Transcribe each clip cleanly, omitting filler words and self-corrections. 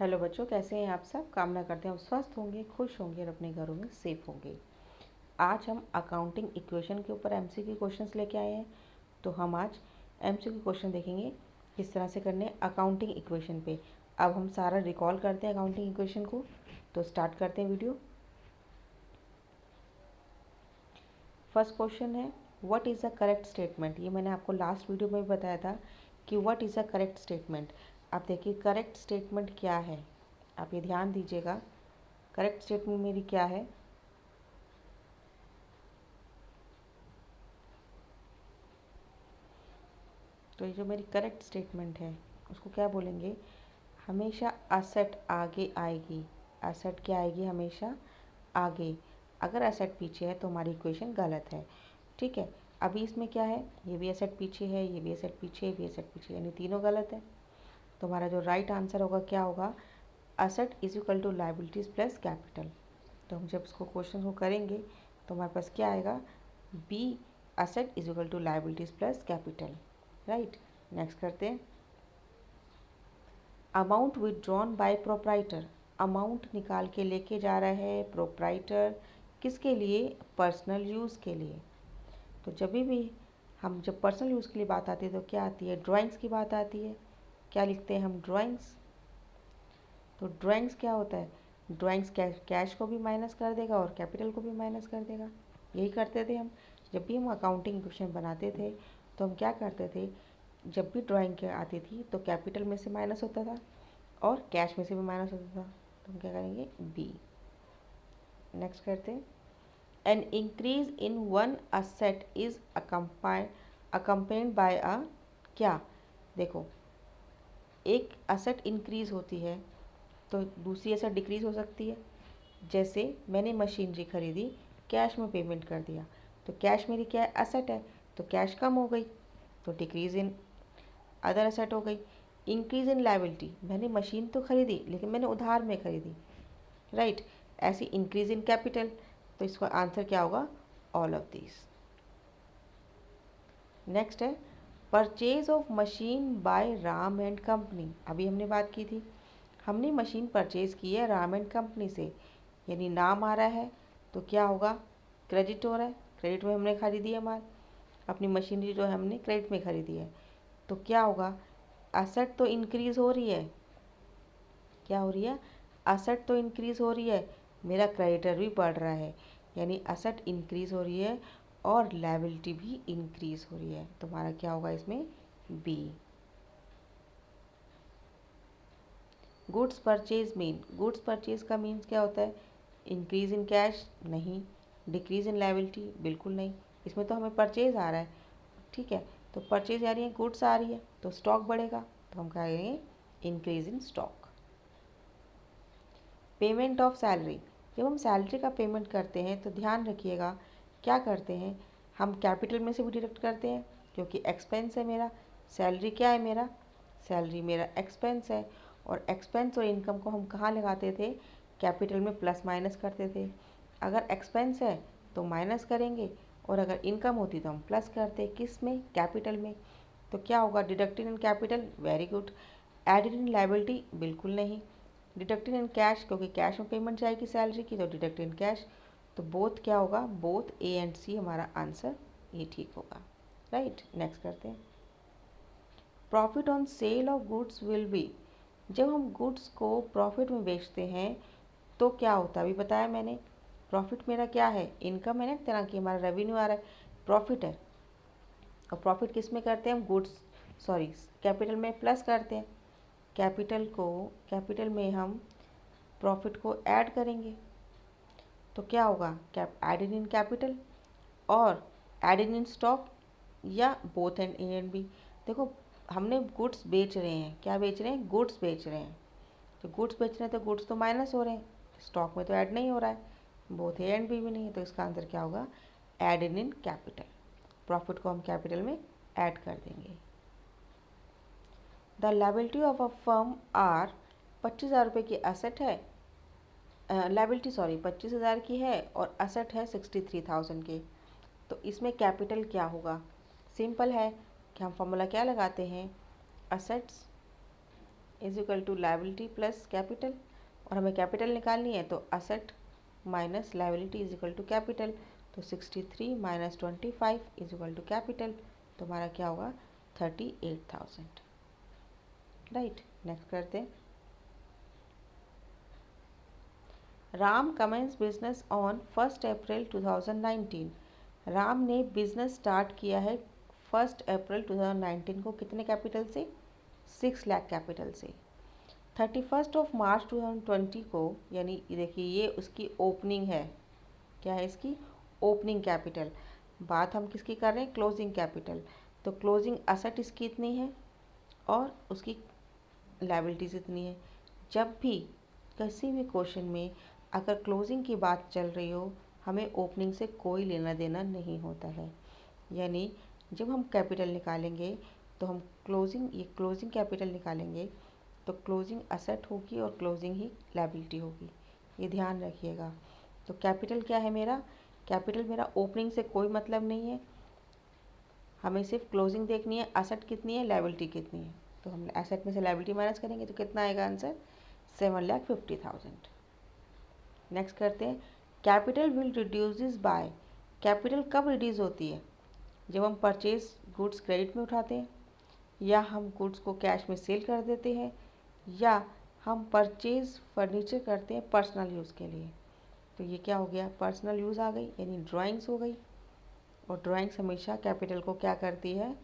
Hello बच्चों, कैसे हैं आप सब। कामना करते हैं आप स्वस्थ होंगे, खुश होंगे और अपने घरों में सेफ होंगे। आज हम अकाउंटिंग इक्वेशन के ऊपर एमसीक्यू क्वेश्चंस लेके आए हैं। तो हम आज एमसीक्यू क्वेश्चन देखेंगे किस तरह से करने अकाउंटिंग इक्वेशन पे। अब हम सारा रिकॉल करते हैं अकाउंटिंग इक्वेशन को। तो स्टार्ट करते हैं वीडियो। फर्स्ट क्वेश्चन है, what is a correct statement. ये मैंने आपको लास्ट वीडियो में भी बताया था कि what is a correct statement. आप देखिए करेक्ट स्टेटमेंट क्या है, आप ये ध्यान दीजिएगा। करेक्ट स्टेटमेंट मेरी क्या है। तो ये जो मेरी करेक्ट स्टेटमेंट है उसको क्या बोलेंगे, हमेशा असेट आगे आएगी। असेट क्या आएगी, हमेशा आगे। अगर असेट पीछे है तो हमारी इक्वेशन गलत है। ठीक है, अभी इसमें क्या है, ये भी असेट पीछे है, ये भी असेट पीछे, ये भी असेट पीछे, यानी तीनों गलत है। तो हमारा जो राइट आंसर होगा क्या होगा, asset is equal to liabilities plus capital. तो हम जब इसको क्वेश्चन को करेंगे तो हमारे पास क्या आएगा, B asset is equal to liabilities plus capital. Right, next करते हैं। Amount withdrawn by proprietor. Amount निकाल के लेके जा रहा है प्रोप्राइटर, किसके लिए, पर्सनल यूज़ के लिए। तो जब पर्सनल यूज़ के लिए बात आती है तो क्या आती है, ड्राइंग्स की बात आती है। क्या लिखते हैं हम, ड्राइंग्स। तो ड्राइंग्स क्या होता है, ड्राइंग्स कैश को भी माइनस कर देगा और कैपिटल को भी माइनस कर देगा। यही करते थे हम जब भी हम अकाउंटिंग क्वेश्चन बनाते थे। तो हम क्या करते थे, जब भी ड्राइंग आती थी तो कैपिटल में से माइनस होता था और कैश में से भी माइनस होता था। तो हम क्या करेंगे, बी। नेक्स्ट करते हैं, an increase in one asset is accompanied by a, क्या, देखो एक असेट इंक्रीज होती है तो दूसरी असेट डिक्रीज हो सकती है। जैसे मैंने मशीनरी खरीदी, कैश में पेमेंट कर दिया, तो कैश मेरी क्या है, असेट है, तो कैश कम हो गई, तो डिक्रीज इन अदर असेट हो गई। इंक्रीज इन लायबिलिटी, मैंने मशीन तो खरीदी लेकिन मैंने उधार में खरीदी। राइट, ऐसी इंक्रीज इन कैपिटल। तो इसका आंसर क्या होगा, ऑल ऑफ दीज। नेक्स्ट है, purchase of machine by Ram and company. अभी हमने बात की थी, हमने मशीन परचेज़ की है राम एंड कंपनी से, यानी नाम आ रहा है तो क्या होगा, क्रेडिट हो रहा है, क्रेडिट में हमने खरीदी है माल, अपनी मशीनरी जो है हमने क्रेडिट में खरीदी है। तो क्या होगा, असेट तो इंक्रीज़ हो रही है, क्या हो रही है, असेट तो इंक्रीज़ हो रही है, मेरा क्रेडिटर भी बढ़ रहा है, यानी असेट इंक्रीज़ हो रही है और लायबिलिटी भी इंक्रीज़ हो रही है। तो हमारा क्या होगा इसमें, B. Goods purchase mean, goods purchase का मीन्स क्या होता है, इंक्रीज इन कैश नहीं, डिक्रीज इन लायबिलिटी बिल्कुल नहीं। इसमें तो हमें परचेज आ रहा है। ठीक है, तो परचेज आ रही है, गुड्स आ रही है, तो स्टॉक बढ़ेगा, तो हम कहेंगे increase in stock. Payment of salary, जब हम सैलरी का पेमेंट करते हैं तो ध्यान रखिएगा क्या करते हैं, हम कैपिटल में से भी डिडक्ट करते हैं क्योंकि एक्सपेंस है मेरा। सैलरी क्या है मेरा, सैलरी मेरा एक्सपेंस है, और एक्सपेंस और इनकम को हम कहाँ लगाते थे, कैपिटल में प्लस माइनस करते थे। अगर एक्सपेंस है तो माइनस करेंगे और अगर इनकम होती तो हम प्लस करते, किस में, कैपिटल में। तो क्या होगा, deducted in capital, very good. Added in liability, बिल्कुल नहीं। डिडक्टेड इन कैश, क्योंकि कैश में पेमेंट जाएगी सैलरी की, तो डिडक्टेड इन कैश। तो बोथ क्या होगा, बोथ ए एंड सी हमारा आंसर ये ठीक होगा। राइट, नेक्स्ट करते हैं। Profit on sale of goods will be, जब हम गुड्स को प्रॉफिट में बेचते हैं तो क्या होता है, अभी बताया मैंने, प्रॉफिट मेरा क्या है, इनकम है ना, एक तरह की हमारा रेवेन्यू आ रहा है, प्रॉफिट है। और प्रॉफिट किस में करते हैं हम, गुड्स, सॉरी कैपिटल में प्लस करते हैं, कैपिटल में हम प्रॉफिट को ऐड करेंगे। तो क्या होगा, एडेड इन कैपिटल और एडेड इन स्टॉक, या both and A and B. देखो हमने गुड्स बेच रहे हैं, क्या बेच रहे हैं, गुड्स बेच रहे हैं। तो गुड्स बेच रहे हैं तो गुड्स तो माइनस हो रहे हैं, स्टॉक में तो ऐड नहीं हो रहा है, बोथ ए एंड बी भी नहीं है। तो इसका आंसर क्या होगा, एडेड इन कैपिटल। प्रॉफिट को हम कैपिटल में ऐड कर देंगे। The liability of a firm are, 25,000 रुपये की असेट है, लायबिलिटी सॉरी 25,000 की है और असेट है 63,000 के। तो इसमें कैपिटल क्या होगा, सिंपल है कि हम फॉर्मूला क्या लगाते हैं, assets is equal to liability plus capital, और हमें कैपिटल निकालनी है तो asset minus liability is equal to capital. तो 63 minus 25 is equal to capital, तो हमारा क्या होगा 38,000। राइट, नेक्स्ट करते हैं। Ram commence business on 1 April 2019। Ram ने बिजनेस स्टार्ट किया है 1 अप्रैल 2019 को कितने कैपिटल से? 6 लाख कैपिटल से। 31 मार्च 2020 को, यानी देखिए ये उसकी ओपनिंग है। क्या है इसकी? Opening capital. बात हम किसकी कर रहे हैं? Closing capital. तो क्लोजिंग असेट इसकी इतनी है और उसकी लायबिलिटीज इतनी है। जब भी किसी भी क्वेश्चन में अगर क्लोजिंग की बात चल रही हो, हमें ओपनिंग से कोई लेना देना नहीं होता है। यानी जब हम कैपिटल निकालेंगे तो हम क्लोजिंग कैपिटल निकालेंगे तो क्लोजिंग असेट होगी और क्लोजिंग ही लायबिलिटी होगी, ये ध्यान रखिएगा। तो कैपिटल क्या है मेरा? कैपिटल मेरा ओपनिंग से कोई मतलब नहीं है, हमें सिर्फ क्लोजिंग देखनी है, असेट कितनी है, लायबिलिटी कितनी है। तो हम एसेट में से लायबिलिटी माइनस करेंगे तो कितना आएगा आंसर? 7,50,000। नेक्स्ट करते हैं। Capital will reduces by. Capital कब रिड्यूस होती है? जब हम परचेज गुड्स क्रेडिट में उठाते हैं, या हम गुड्स को कैश में सेल कर देते हैं, या हम परचेज फर्नीचर करते हैं पर्सनल यूज़ के लिए। तो ये क्या हो गया? पर्सनल यूज़ आ गई, यानी ड्राइंग्स हो गई। और ड्राइंग्स हमेशा कैपिटल को क्या करती है?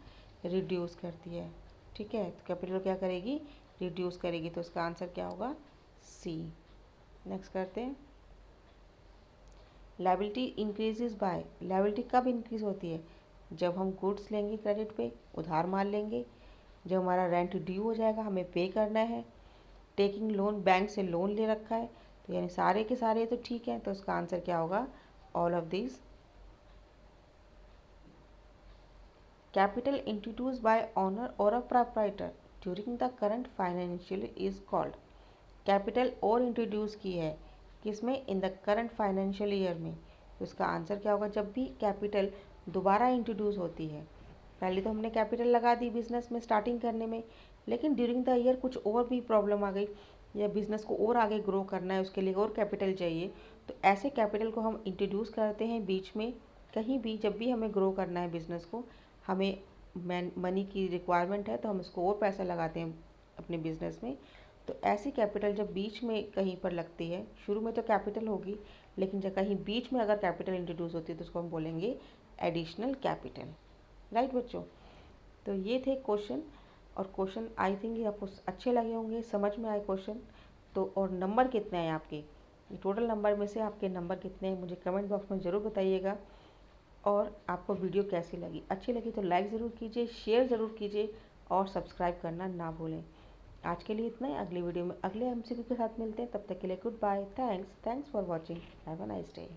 रिड्यूस करती है। ठीक है, तो कैपिटल क्या करेगी? रिड्यूस करेगी। तो इसका आंसर क्या होगा? सी। नेक्स्ट करते हैं। Liability increases by. लायबिलिटी कब इंक्रीज होती है? जब हम गुड्स लेंगे क्रेडिट पे, उधार माल लेंगे, जब हमारा रेंट ड्यू हो जाएगा, हमें पे करना है, टेकिंग लोन, बैंक से लोन ले रखा है। तो यानी सारे के सारे तो ठीक है, तो इसका आंसर क्या होगा? All of this. Capital introduced by owner or a proprietor during the current financial year is called। Capital और इंट्रोड्यूस की है किसमें? In the current financial year में। तो इसका आंसर क्या होगा? जब भी कैपिटल दोबारा इंट्रोड्यूस होती है, पहले तो हमने कैपिटल लगा दी बिजनेस में स्टार्टिंग करने में, लेकिन ड्यूरिंग द ईयर कुछ और भी प्रॉब्लम आ गई, या बिजनेस को और आगे ग्रो करना है, उसके लिए और कैपिटल चाहिए, तो ऐसे कैपिटल को हम इंट्रोड्यूस करते हैं बीच में। कहीं भी जब भी हमें ग्रो करना है बिजनेस को, हमें मनी की रिक्वायरमेंट है, तो हम इसको और पैसा लगाते हैं अपने बिजनेस में। तो ऐसी कैपिटल जब बीच में कहीं पर लगती है, शुरू में तो कैपिटल होगी, लेकिन जब कहीं बीच में अगर कैपिटल इंट्रोड्यूस होती है तो उसको हम बोलेंगे एडिशनल कैपिटल। राइट बच्चों, तो ये थे क्वेश्चन, और क्वेश्चन आई थिंक आपको अच्छे लगे होंगे, समझ में आए क्वेश्चन। तो और नंबर कितने हैं आपके, टोटल नंबर में से आपके नंबर कितने हैं मुझे कमेंट बॉक्स में ज़रूर बताइएगा। और आपको वीडियो कैसी लगी? अच्छी लगी तो लाइक ज़रूर कीजिए, शेयर ज़रूर कीजिए, और सब्सक्राइब करना ना भूलें। आज के लिए इतना ही, अगली वीडियो में अगले एमसीक्यू के साथ मिलते हैं। तब तक के लिए good bye, thanks for watching, have a nice day.